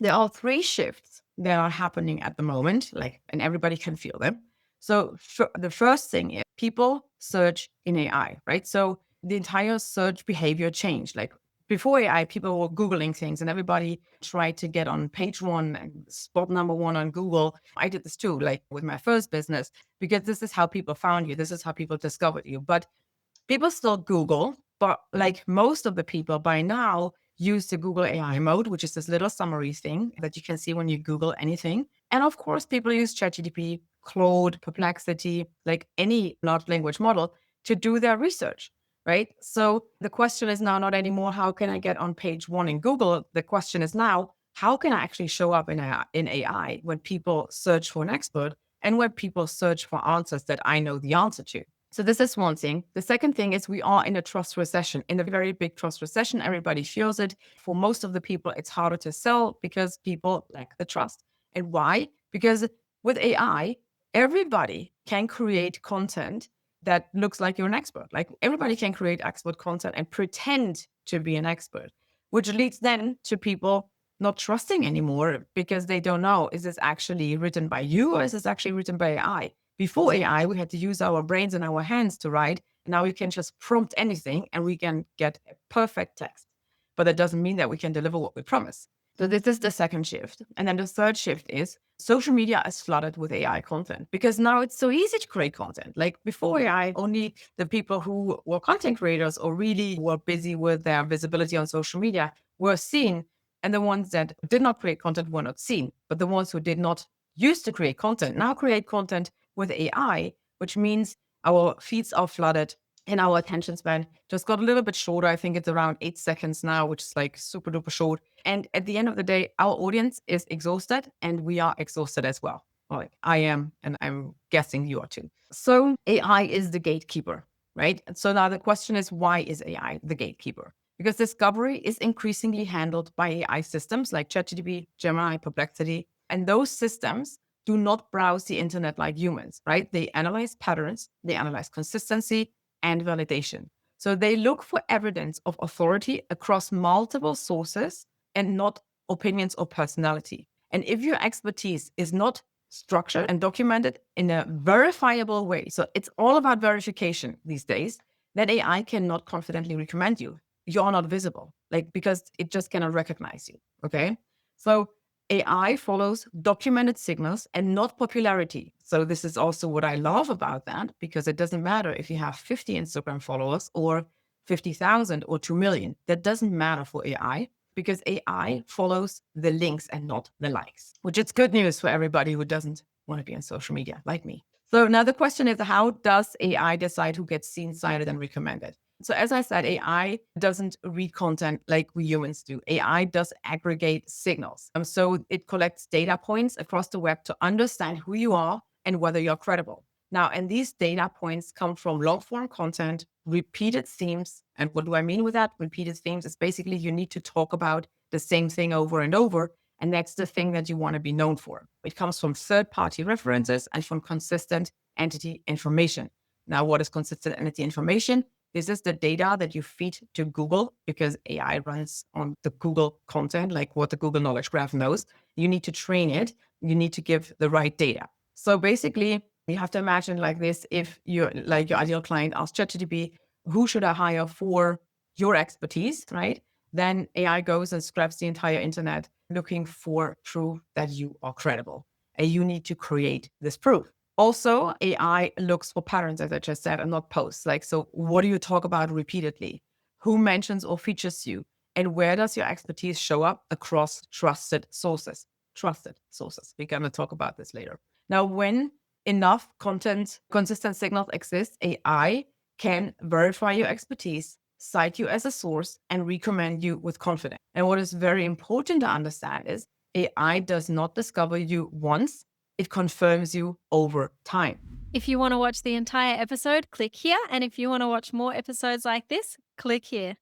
there are three shifts that are happening at the moment, like, and everybody can feel them. So the first thing is people search in AI, right? So the entire search behavior changed. Like before AI, people were Googling things and everybody tried to get on page one and spot number one on Google. I did this too, like with my first business, because this is how people found you. This is how people discovered you. But people still Google, but like most of the people by now use the Google AI mode, which is this little summary thing that you can see when you Google anything. And of course, people use ChatGPT, Claude, Perplexity, like any large language model to do their research, right? So the question is now not anymore, how can I get on page one in Google? The question is now, how can I actually show up in AI when people search for an expert and when people search for answers that I know the answer to? So this is one thing. The second thing is we are in a trust recession, in a very big trust recession. Everybody feels it. For most of the people, it's harder to sell because people lack the trust. And why? Because with AI, everybody can create content that looks like you're an expert. Like everybody can create expert content and pretend to be an expert, which leads then to people not trusting anymore because they don't know, is this actually written by you or is this actually written by AI? Before AI, we had to use our brains and our hands to write. Now we can just prompt anything and we can get a perfect text. But that doesn't mean that we can deliver what we promise. So this is the second shift. And then the third shift is social media is flooded with AI content because now it's so easy to create content. Like before AI, only the people who were content creators or really were busy with their visibility on social media were seen. And the ones that did not create content were not seen. But the ones who did not used to create content now create content with AI, which means our feeds are flooded and our attention span just got a little bit shorter. I think it's around 8 seconds now, which is like super duper short. And at the end of the day, our audience is exhausted and we are exhausted as well. Like I am, and I'm guessing you are too. So AI is the gatekeeper, right? And so now the question is, why is AI the gatekeeper? Because discovery is increasingly handled by AI systems like ChatGPT, Gemini, Perplexity, and those systems do not browse the internet like humans, right? They analyze patterns, they analyze consistency and validation. So they look for evidence of authority across multiple sources and not opinions or personality. And if your expertise is not structured and documented in a verifiable way, so it's all about verification these days, that AI cannot confidently recommend you. You're not visible, like because it just cannot recognize you. Okay. So AI follows documented signals and not popularity. So this is also what I love about that, because it doesn't matter if you have 50 Instagram followers or 50,000 or 2 million. That doesn't matter for AI because AI follows the links and not the likes, which is good news for everybody who doesn't want to be on social media like me. So now the question is, how does AI decide who gets seen, cited, and recommended? So as I said, AI doesn't read content like we humans do. AI does aggregate signals. So it collects data points across the web to understand who you are and whether you're credible. Now, and these data points come from long form content, repeated themes. And what do I mean with that? Repeated themes is basically you need to talk about the same thing over and over. And that's the thing that you want to be known for. It comes from third party references and from consistent entity information. Now, what is consistent entity information? This is the data that you feed to Google because AI runs on the Google content, like what the Google Knowledge Graph knows. You need to train it. You need to give the right data. So basically, you have to imagine like this: if you're like your ideal client asks ChatGPT, who should I hire for your expertise, right? Then AI goes and scraps the entire internet looking for proof that you are credible. And you need to create this proof. Also, AI looks for patterns, as I just said, and not posts. Like, so what do you talk about repeatedly? Who mentions or features you? And where does your expertise show up across trusted sources? Trusted sources. We're going to talk about this later. Now, when enough content, consistent signals exist, AI can verify your expertise, cite you as a source, and recommend you with confidence. And what is very important to understand is AI does not discover you once, it confirms you over time. If you want to watch the entire episode, click here. And if you want to watch more episodes like this, click here.